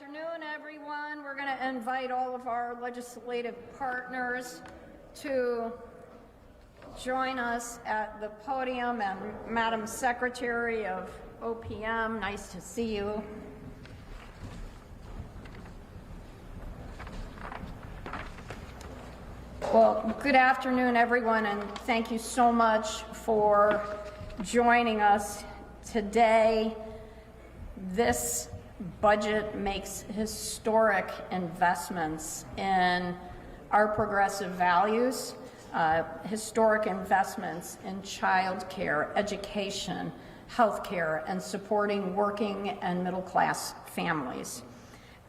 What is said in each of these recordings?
afternoon, everyone. We're going to invite all of our legislative partners to join us at the podium, and Madam Secretary of OPM, nice to see you. Well, good afternoon, everyone, and thank you so much for joining us today. This budget makes historic investments in our progressive values, historic investments in child care, education, health care, and supporting working and middle-class families.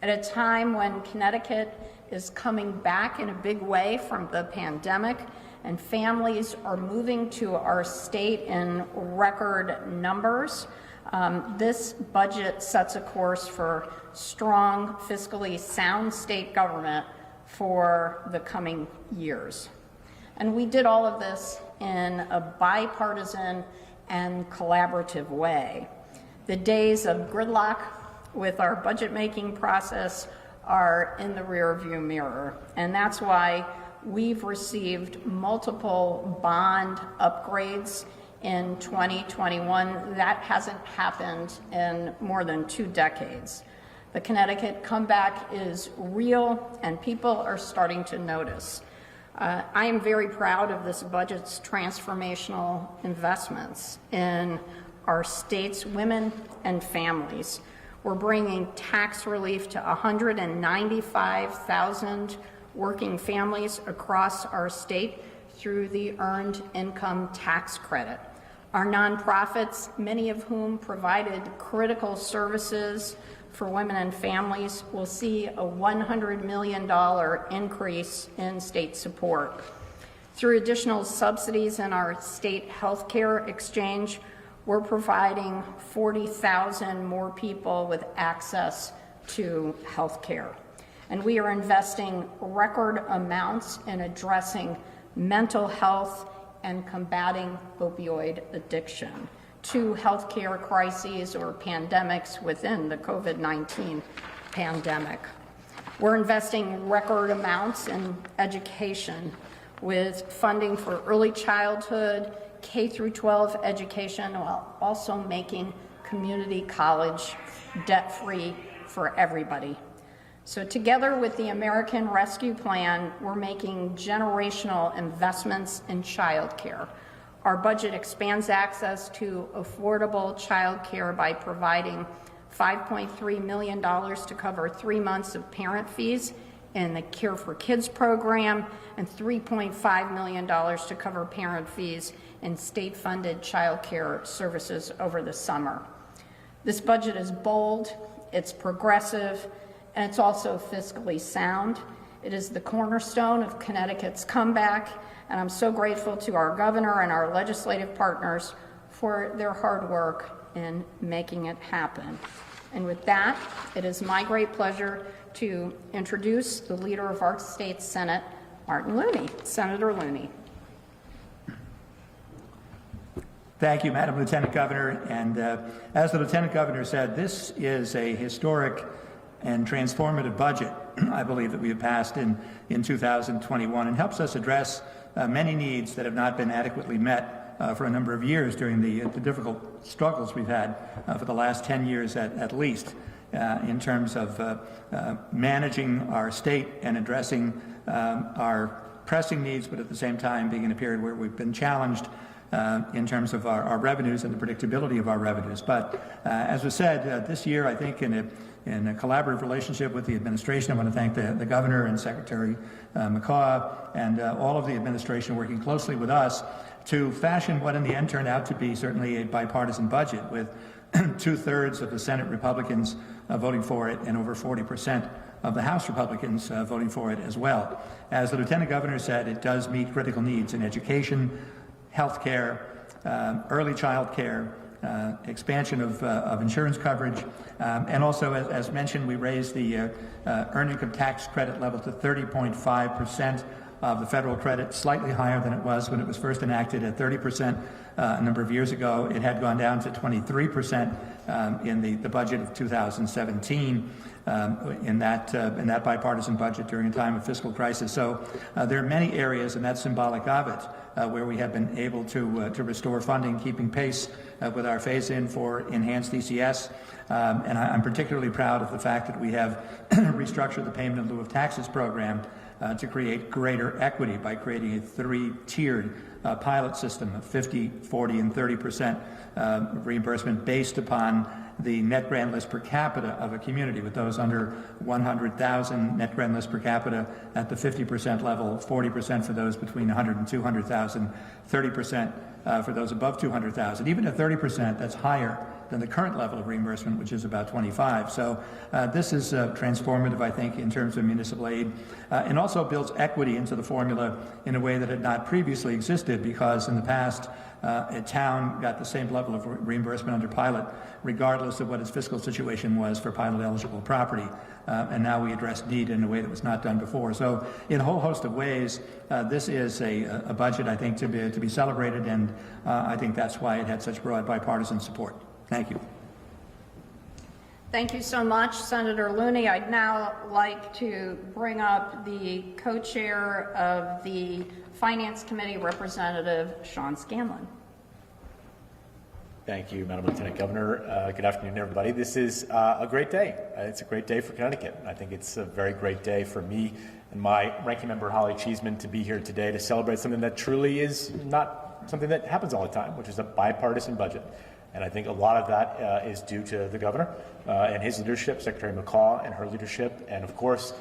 At a time when Connecticut is coming back in a big way from the pandemic and families are moving to our state in record numbers, this budget sets a course for strong, fiscally sound state government for the coming years. And we did all of this in a bipartisan and collaborative way. The days of gridlock with our budget-making process are in the rearview mirror, and that's why we've received multiple bond upgrades in 2021. That hasn't happened in more than 2 decades. The Connecticut comeback is real, and people are starting to notice. I am very proud of this budget's transformational investments in our state's women and families. We're bringing tax relief to 195,000 working families across our state through the Earned Income Tax Credit. Our nonprofits, many of whom provided critical services for women and families, will see a $100 million increase in state support. Through additional subsidies in our state health care exchange, we're providing 40,000 more people with access to health care. And we are investing record amounts in addressing mental health and combating opioid addiction, 2 healthcare crises or pandemics within the COVID-19 pandemic. We're investing record amounts in education with funding for early childhood, K through 12 education, while also making community college debt-free for everybody. So together with the American Rescue Plan, we're making generational investments in child care. Our budget expands access to affordable child care by providing $5.3 million to cover 3 months of parent fees in the Care for Kids program and $3.5 million to cover parent fees in state-funded child care services over the summer. This budget is bold, it's progressive, and it's also fiscally sound. It is the cornerstone of Connecticut's comeback, and I'm so grateful to our governor and our legislative partners for their hard work in making it happen. And with that, it is my great pleasure to introduce the leader of our state Senate, Martin Looney. Senator Looney. Thank you, Madam Lieutenant Governor. And as the Lieutenant Governor said, this is a historic and transformative budget, I believe, that we have passed in 2021, and helps us address many needs that have not been adequately met for a number of years during the difficult struggles we've had for the last 10 years at least, in terms of managing our state and addressing our pressing needs, but at the same time being in a period where we've been challenged in terms of our revenues and the predictability of our revenues. But as was said, this year, I think in a collaborative relationship with the administration, I want to thank the governor and Secretary MCCAW and all of the administration working closely with us to fashion what in the end turned out to be certainly a bipartisan budget, with 2/3 of the Senate Republicans voting for it and over 40% of the House Republicans voting for it as well. As the Lieutenant Governor said, it does meet critical needs in education, health care, early child care, expansion of insurance coverage, and also, as mentioned, we raised the earned income tax credit level to 30.5% of the federal credit, slightly higher than it was when it was first enacted at 30%. a number of years ago. It had gone down to 23% in the budget of 2017. In that bipartisan budget during a time of fiscal crisis. So there are many areas, and that's symbolic of it, where we have been able to restore funding, keeping pace with our phase-in for enhanced ECS. And I'm particularly proud of the fact that we have restructured the payment in lieu of taxes program to create greater equity by creating a three-tiered pilot system of 50, 40, and 30% reimbursement based upon the net grand list per capita of a community, with those under 100,000 net grand list per capita at the 50% level, 40% for those between 100 and 200,000, 30% for those above 200,000. Even at 30%, that's higher than the current level of reimbursement, which is about 25. So this is transformative, I think, in terms of municipal aid, and also builds equity into the formula in a way that had not previously existed, because in the past, a town got the same level of reimbursement under pilot, regardless of what its fiscal situation was for pilot-eligible property. And now we address need in a way that was not done before. So in a whole host of ways, this is a budget, I think, to be celebrated, and I think that's why it had such broad bipartisan support. Thank you. Thank you so much, Senator Looney. I'd now like to bring up the co-chair of the Finance Committee, Representative Sean Scanlon. Thank you, Madam Lieutenant Governor. Good afternoon, everybody. This is a great day. It's a great day for Connecticut. I think it's a very great day for me and my ranking member, Holly CHEESEMAN, to be here today to celebrate something that truly is not something that happens all the time, which is a bipartisan budget. And I think a lot of that is due to the governor and his leadership, Secretary McCaw and her leadership, and of course,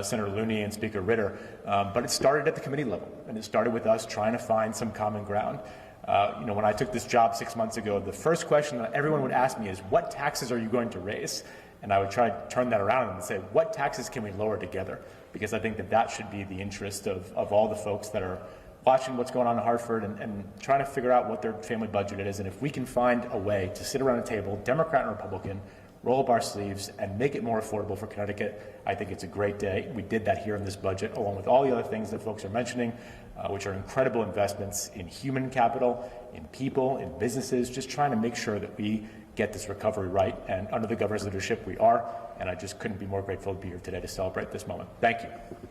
Senator Looney and Speaker Ritter. But it started at the committee level, and it started with us trying to find some common ground. When I took this job 6 months ago, the first question that everyone would ask me is, what taxes are you going to raise? And I would try to turn that around and say, what taxes can we lower together? Because I think that should be the interest of all the folks that are watching what's going on in Hartford and trying to figure out what their family budget is. And if we can find a way to sit around a table, Democrat and Republican, roll up our sleeves and make it more affordable for Connecticut, I think it's a great day. We did that here in this budget, along with all the other things that folks are mentioning, which are incredible investments in human capital, in people, in businesses, just trying to make sure that we get this recovery right. And under the governor's leadership, we are. And I just couldn't be more grateful to be here today to celebrate this moment. Thank you.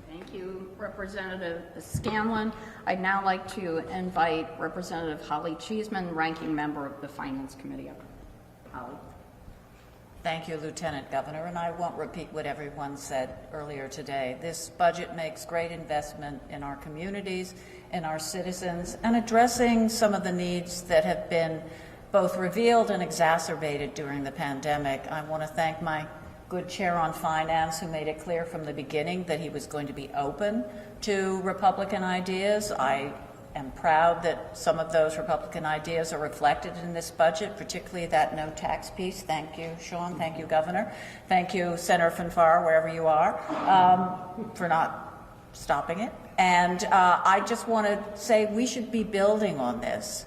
Thank you, Representative Scanlon. I'd now like to invite Representative Holly CHEESEMAN, ranking member of the Finance Committee. Holly. Thank you, Lieutenant Governor, and I won't repeat what everyone said earlier today. This budget makes great investment in our communities, in our citizens, and addressing some of the needs that have been both revealed and exacerbated during the pandemic. I want to thank my good chair on finance, who made it clear from the beginning that he was going to be open to Republican ideas. I am proud that some of those Republican ideas are reflected in this budget, particularly that no tax piece. Thank you, Sean. Thank you, Governor. Thank you, Senator Fanfare, wherever you are, for not stopping it. And I just want to say we should be building on this,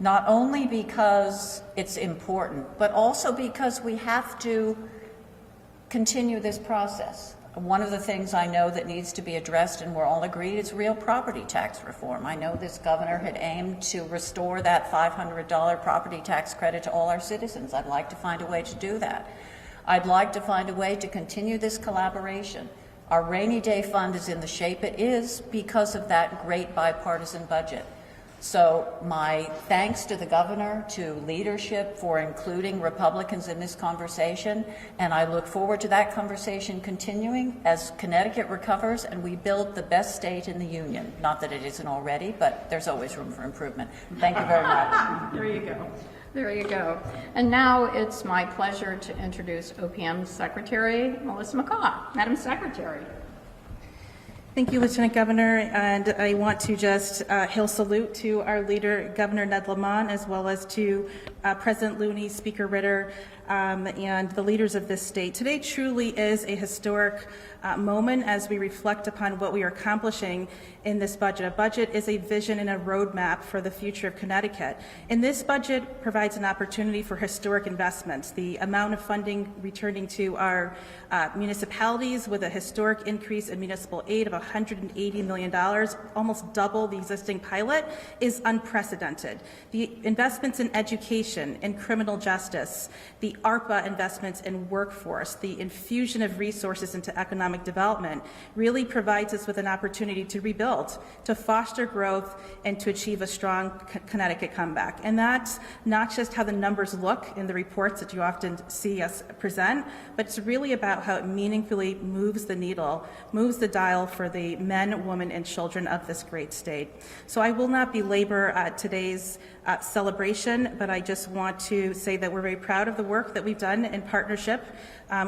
not only because it's important, but also because we have to continue this process. One of the things I know that needs to be addressed, and we're all agreed, is real property tax reform. I know this governor had aimed to restore that $500 property tax credit to all our citizens. I'd like to find a way to do that. I'd like to find a way to continue this collaboration. Our rainy day fund is in the shape it is because of that great bipartisan budget. So my thanks to the governor, to leadership for including Republicans in this conversation, and I look forward to that conversation continuing as Connecticut recovers and we build the best state in the union. Not that it isn't already, but there's always room for improvement. Thank you very much. There you go. There you go. And now it's my pleasure to introduce OPM Secretary Melissa McCaw. Madam Secretary. Thank you, Lieutenant Governor, and I want to just hail salute to our leader, Governor Ned Lamont, as well as to President Looney, Speaker Ritter, and the leaders of this state. Today truly is a historic moment as we reflect upon what we are accomplishing in this budget. A budget is a vision and a roadmap for the future of Connecticut. And this budget provides an opportunity for historic investments. The amount of funding returning to our municipalities with a historic increase in municipal aid of $180 million, almost double the existing pilot, is unprecedented. The investments in education, in criminal justice, the ARPA investments in workforce, the infusion of resources into economic development really provides us with an opportunity to rebuild, to foster growth, and to achieve a strong Connecticut comeback. And that's not just how the numbers look in the reports that you often see us present, but it's really about how it meaningfully moves the needle, moves the dial for the men, women, and children of this great state. So I will not belabor today's celebration, but I just want to say that we're very proud of the work that we've done in partnership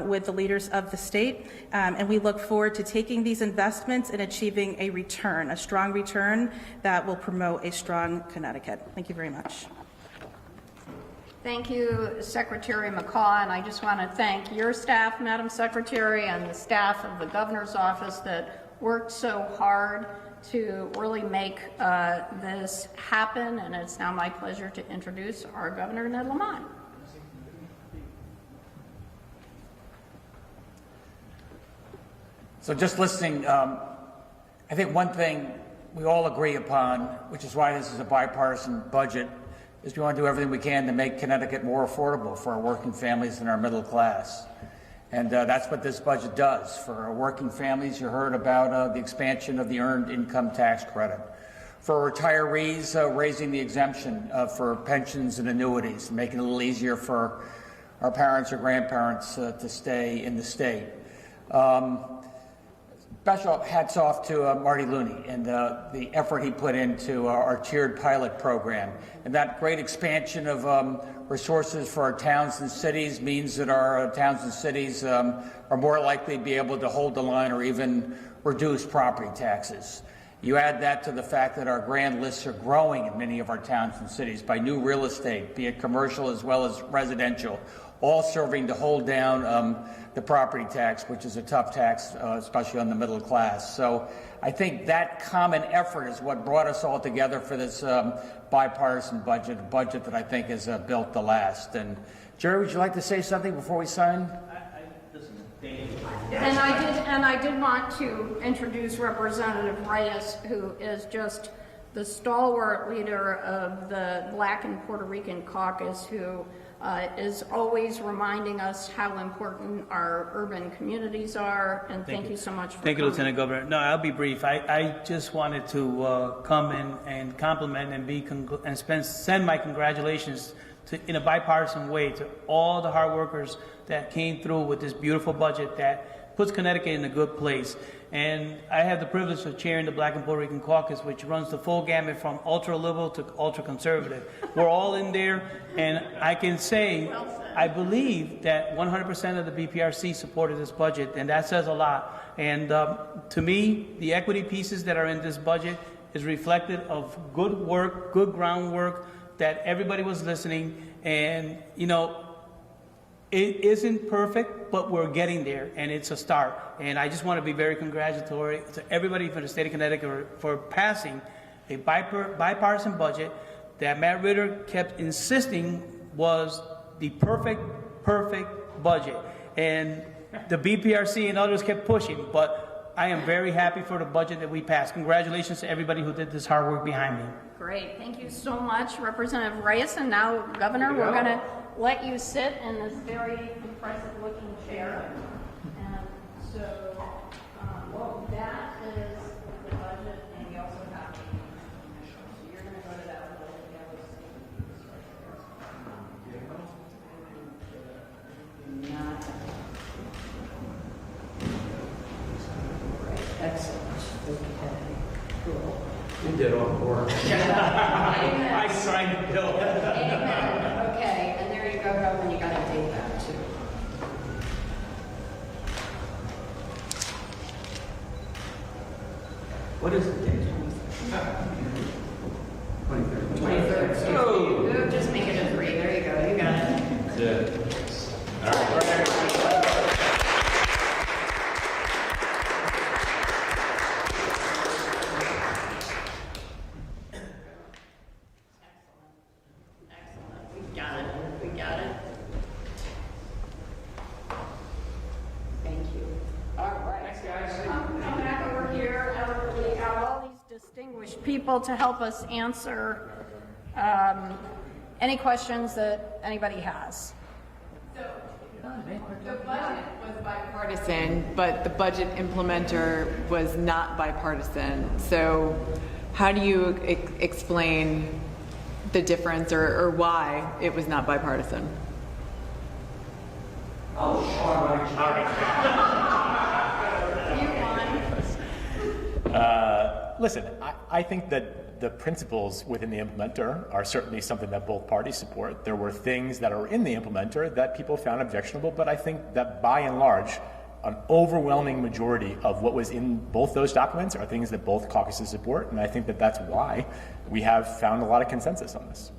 with the leaders of the state, and we look forward to taking these investments and achieving a return, a strong return that will promote a strong Connecticut. Thank you very much. Thank you, Secretary McCaw, and I just want to thank your staff, Madam Secretary, and the staff of the Governor's Office that worked so hard to really make this happen, and it's now my pleasure to introduce our Governor, Ned Lamont. So just listening, I think one thing we all agree upon, which is why this is a bipartisan budget, is we want to do everything we can to make Connecticut more affordable for our working families and our middle class. And that's what this budget does. For our working families, you heard about the expansion of the Earned Income Tax Credit. For retirees, raising the exemption for pensions and annuities, making it a little easier for our parents or grandparents to stay in the state. Special hats off to Marty Looney and the effort he put into our tiered pilot program. And that great expansion of resources for our towns and cities means that our towns and cities are more likely to be able to hold the line or even reduce property taxes. You add that to the fact that our grand lists are growing in many of our towns and cities by new real estate, be it commercial as well as residential, all serving to hold down the property tax, which is a tough tax, especially on the middle class. So I think that common effort is what brought us all together for this bipartisan budget, a budget that I think is built to last. And Jerry, would you like to say something before we sign? And I did want to introduce Representative Reyes, who is just the stalwart leader of the Black and Puerto Rican Caucus, who is always reminding us how important our urban communities are. And thank you so much for Thank you, coming. Lieutenant Governor. No, I'll be brief. I just wanted to come in and compliment and send my congratulations in a bipartisan way to all the hard workers that came through with this beautiful budget that puts Connecticut in a good place. And I have the privilege of chairing the Black and Puerto Rican Caucus, which runs the full gamut from ultra-liberal to ultra-conservative. We're all in there, and I can say, I believe that 100% of the BPRC supported this budget, and that says a lot. And to me, the equity pieces that are in this budget is reflective of good work, good groundwork, that everybody was listening, and, you know, it isn't perfect, but we're getting there, and it's a start. And I just want to be very congratulatory to everybody from the state of Connecticut for passing a bipartisan budget that Matt Ritter kept insisting was the perfect budget. And the BPRC and others kept pushing, but I am very happy for the budget that we passed. Congratulations to everybody who did this hard work behind me. Great. Thank you so much, Representative Reyes. And now, Governor, we're going to let you sit in this very impressive-looking chair. And so that is the budget, and you also have the initials. So you're going to go to that little yellow Great. Excellent. Okay. Cool. You did all the work. I signed the bill. Amen. Okay, and there you go, Governor. You got to date that too. What is the date? 23rd. So just make it a 3. There you go. You got it. Yeah. distinguished people to help us answer any questions that anybody has. The budget was bipartisan, but the budget implementer was not bipartisan. So how do you explain the difference or why it was not bipartisan? Listen, I think that the principles within the implementer are certainly something that both parties support. There were things that are in the implementer that people found objectionable, but I think that by and large, an overwhelming majority of what was in both those documents are things that both caucuses support, and I think that that's why we have found a lot of consensus on this.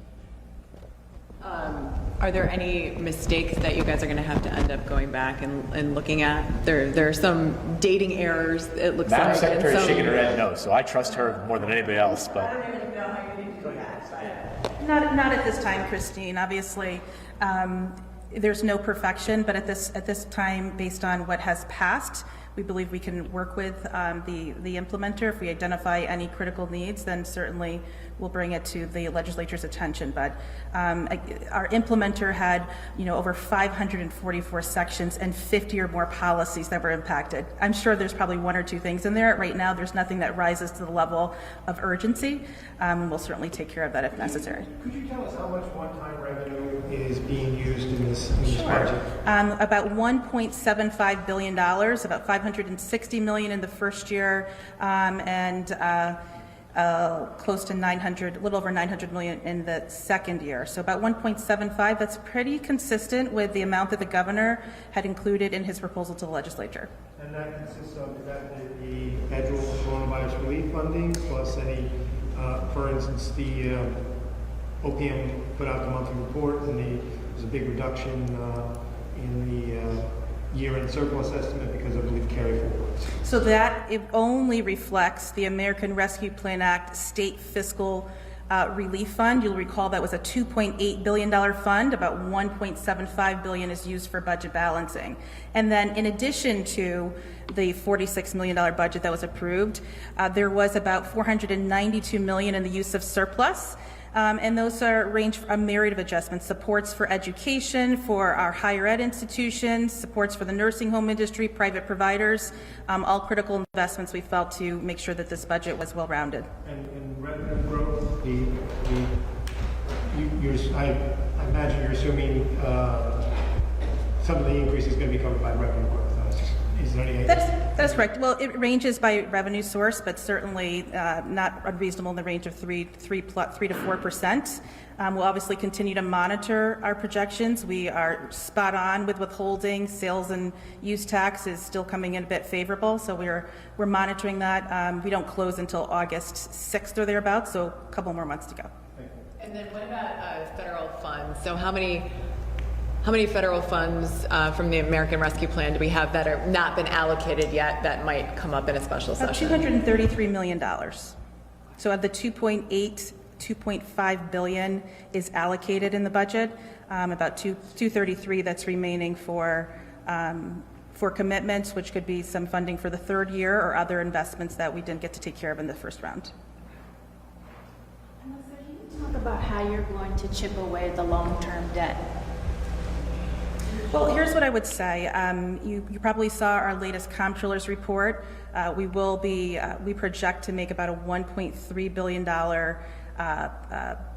Are there any mistakes that you guys are going to have to end up going back and looking at? There are some dating errors, it looks like. Madam Secretary is shaking her head no, so I trust her more than anybody else. But Not at this time, Christine. Obviously, there's no perfection, but at this time, based on what has passed, we believe we can work with the implementer. If we identify any critical needs, then certainly we'll bring it to the legislature's attention. But our implementer had, over 544 sections and 50 or more policies that were impacted. I'm sure there's probably one or two things in there. Right now, there's nothing that rises to the level of urgency, and we'll certainly take care of that if necessary. Could you tell us how much one-time revenue is being used in this budget? About $1.75 billion, about $560 million in the first year, and close to a little over $900 million in the second year. So about 1.75. That's pretty consistent with the amount that the governor had included in his proposal to the legislature. And that consists of, is that the federal coronavirus relief funding plus any, for instance, the OPM put out the monthly report, and there's a big reduction in the year-end surplus estimate because I believe carry forwards. So that it only reflects the American Rescue Plan Act state fiscal relief fund. You'll recall that was a $2.8 billion fund. About $1.75 billion is used for budget balancing. And then in addition to the $46 million budget that was approved, there was about $492 million in the use of surplus. And those range from a myriad of adjustments: supports for education, for our higher ed institutions, supports for the nursing home industry, private providers, all critical investments we felt to make sure that this budget was well-rounded. And revenue growth, I imagine you're assuming some of the increase is going to be covered by revenue growth. Is there any? That's correct. Well, it ranges by revenue source, but certainly not unreasonable in the range of 3 to 4%. We'll obviously continue to monitor our projections. We are spot on with withholding. Sales and use tax is still coming in a bit favorable, so we're monitoring that. We don't close until August 6th or thereabouts, so a couple more months to go. And then what about federal funds? So how many federal funds from the American Rescue Plan do we have that are not been allocated yet that might come up in a special session? $233 million. So of the 2.5 billion is allocated in the budget. About 233 that's remaining for commitments, which could be some funding for the third year or other investments that we didn't get to take care of in the first round. Melissa, can you talk about how you're going to chip away the long-term debt? Well, here's what I would say. You probably saw our latest comptroller's report. We project to make about a $1.3 billion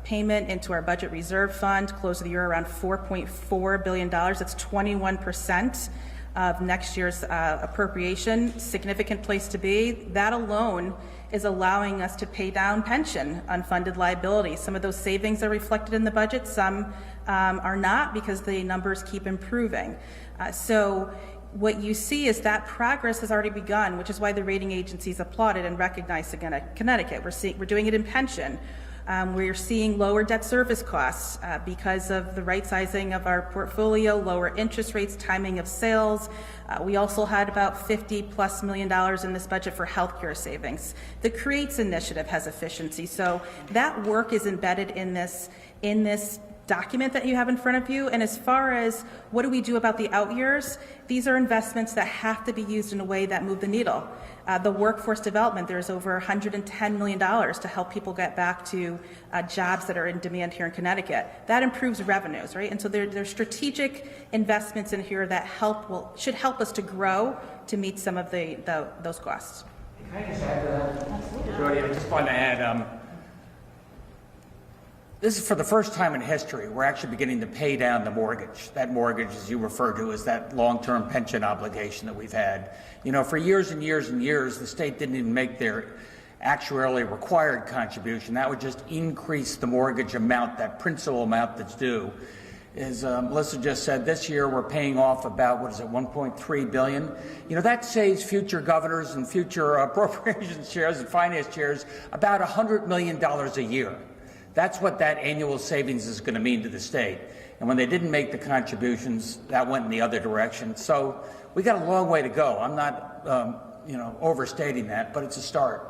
payment into our budget reserve fund, close of the year around $4.4 billion. That's 21% of next year's appropriation. Significant place to be. That alone is allowing us to pay down pension unfunded liabilities. Some of those savings are reflected in the budget, some are not, because the numbers keep improving. So what you see is that progress has already begun, which is why the rating agencies applauded and recognized Connecticut. We're doing it in pension. We're seeing lower debt service costs because of the right sizing of our portfolio, lower interest rates, timing of sales. We also had about $50+ million in this budget for healthcare savings. The CREATES initiative has efficiency, so that work is embedded in this document that you have in front of you. And as far as what do we do about the out years, these are investments that have to be used in a way that move the needle. The workforce development, there's over $110 million to help people get back to jobs that are in demand here in Connecticut. That improves revenues, right? And so there's strategic investments in here that should help us to grow to meet some of those costs. Can I just add to that? Jody, I just want to add, this is for the first time in history, we're actually beginning to pay down the mortgage. That mortgage, as you refer to, is that long-term pension obligation that we've had. You know, for years and years and years, the state didn't even make their actuarially required contribution. That would just increase the mortgage amount, that principal amount that's due. As Melissa just said, this year we're paying off about, $1.3 billion. You know, that saves future governors and future appropriations chairs and finance chairs about $100 million a year. That's what that annual savings is going to mean to the state. And when they didn't make the contributions, that went in the other direction. So we got a long way to go. I'm not, overstating that, but it's a start.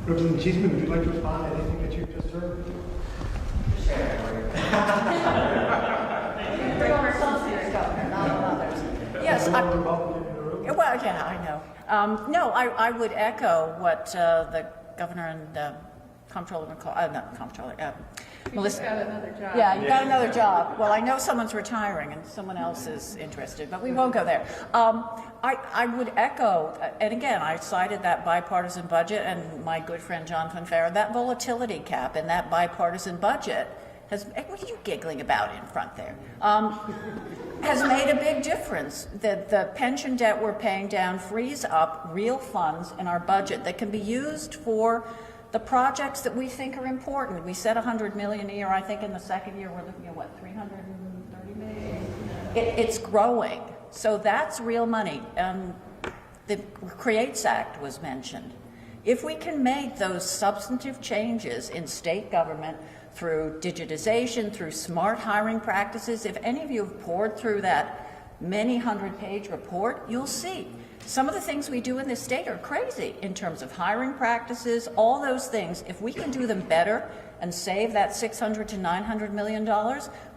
Representative Cheeseman, would you like to respond to anything that you've just heard? Yes, well, yeah, I know. No, I would echo what the governor and comptroller, Melissa. Got another job. Yeah, you got another job. Well, I know someone's retiring and someone else is interested, but we won't go there. I would echo, and again, I cited that bipartisan budget, and my good friend John Funfera, that volatility cap in that bipartisan budget what are you giggling about in front there? Has made a big difference. The pension debt we're paying down frees up real funds in our budget that can be used for the projects that we think are important. We said $100 million a year. I think in the second year we're looking at what, $330 million? It's growing. So that's real money. The CREATES Act was mentioned. If we can make those substantive changes in state government through digitization, through smart hiring practices, if any of you have poured through that many 100-page report, you'll see some of the things we do in this state are crazy in terms of hiring practices, all those things. If we can do them better and save that $600 to $900 million,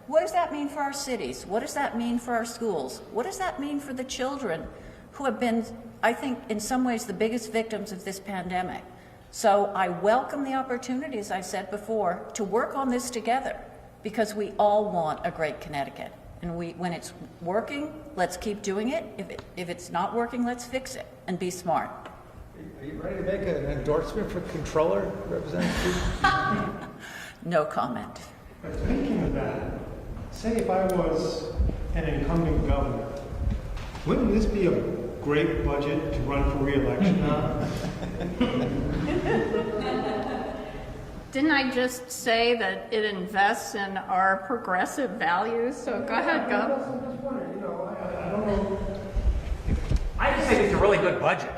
what does that mean for our cities? What does that mean for our schools? What does that mean for the children who have been, I think, in some ways the biggest victims of this pandemic? So I welcome the opportunity, as I said before, to work on this together, because we all want a great Connecticut. And when it's working, let's keep doing it. If it's not working, let's fix it and be smart. Are you ready to make an endorsement for controller, Representative? No comment. Thinking of that, say if I was an incumbent governor, wouldn't this be a great budget to run for re-election on? Didn't I just say that it invests in our progressive values? So go ahead, Gov. I don't know. I just think it's a really good budget.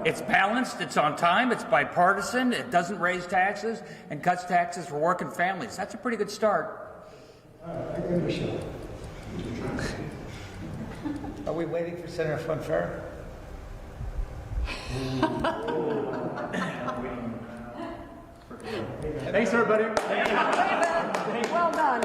It's balanced, it's on time, it's bipartisan, it doesn't raise taxes and cuts taxes for working families. That's a pretty good start. I give it a shot. Are we waiting for Senator Funfera? Thanks, everybody. Well done.